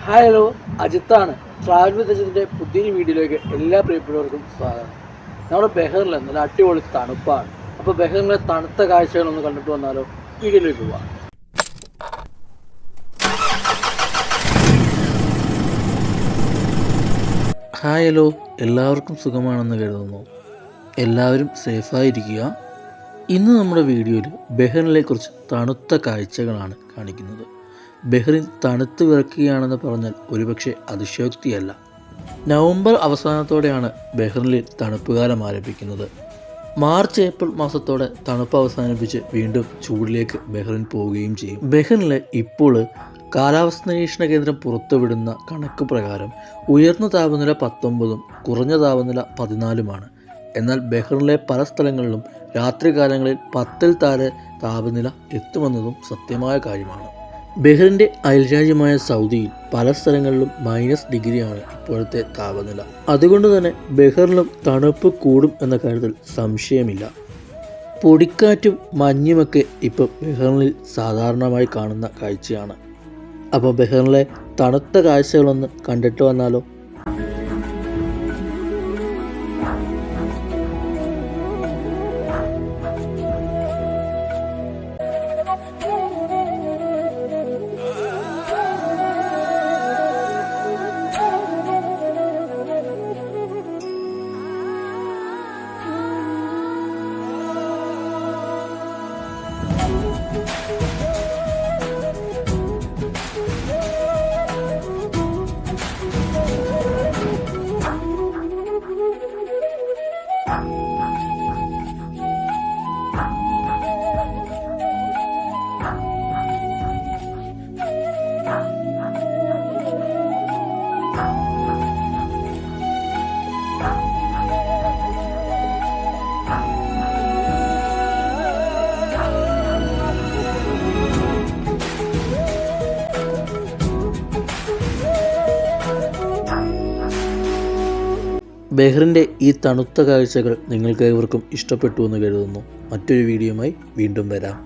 Hello, അജിത്താണ്. Travel with അജിത്തിൻ്റെ പുതിയൊരു വീഡിയോയിലേക്ക് എല്ലാ പ്രിയപ്പെട്ടവർക്കും സ്വാഗതം. നമ്മുടെ ബഹറിൽ നല്ല അടിപൊളി തണുപ്പാണ്. അപ്പോൾ ബഹറിലെ തണുത്ത കാഴ്ചകളൊന്ന് കണ്ടിട്ട് വന്നാലോ? വീഡിയോയിലേക്ക് പോവാം. ഹലോ, എല്ലാവർക്കും സുഖമാണെന്ന് കരുതുന്നു. എല്ലാവരും സേഫായിരിക്കുക. ഇന്ന് നമ്മുടെ വീഡിയോയിൽ ബഹറിനെ കുറിച്ച് തണുത്ത കാഴ്ചകളാണ് കാണിക്കുന്നത്. ബഹ്റിൻ തണുത്ത് വിറക്കുകയാണെന്ന് പറഞ്ഞാൽ ഒരുപക്ഷെ അതിശയോക്തിയല്ല. നവംബർ അവസാനത്തോടെയാണ് ബഹ്റിനിൽ തണുപ്പുകാലം ആരംഭിക്കുന്നത്. മാർച്ച് ഏപ്രിൽ മാസത്തോടെ തണുപ്പ് അവസാനിപ്പിച്ച് വീണ്ടും ചൂടിലേക്ക് ബഹ്റിൻ പോവുകയും ചെയ്യും. ബഹ്റിനിൽ ഇപ്പോൾ കാലാവസ്ഥ നിരീക്ഷണ കേന്ദ്രം പുറത്തുവിടുന്ന കണക്ക് പ്രകാരം ഉയർന്ന താപനില 19ഉം കുറഞ്ഞ താപനില 14ഉമാണ്. എന്നാൽ ബഹ്റിനിലെ പല സ്ഥലങ്ങളിലും രാത്രികാലങ്ങളിൽ 10ൽ താഴെ താപനില എത്തുമെന്നതും സത്യമായ കാര്യമാണ്. ബഹ്റിൻ്റെ അയൽരാജ്യമായ സൗദിയിൽ പല സ്ഥലങ്ങളിലും -ഡിഗ്രിയാണ് ഇപ്പോഴത്തെ താപനില. അതുകൊണ്ട് തന്നെ ബഹ്റിലും തണുപ്പ് കൂടും എന്ന കാര്യത്തിൽ സംശയമില്ല. പൊടിക്കാറ്റും മഞ്ഞുമൊക്കെ ഇപ്പോൾ ബഹ്റിനിൽ സാധാരണമായി കാണുന്ന കാഴ്ചയാണ്. അപ്പോൾ ബഹ്റിനിലെ തണുത്ത കാഴ്ചകളൊന്ന് കണ്ടിട്ട് വന്നാലോ? ബഹ്റിൻ്റെ ഈ തണുത്ത കാഴ്ചകൾ നിങ്ങൾക്ക് ഏവർക്കും ഇഷ്ടപ്പെട്ടു എന്ന് കരുതുന്നു. മറ്റൊരു വീഡിയോയുമായി വീണ്ടും വരാം.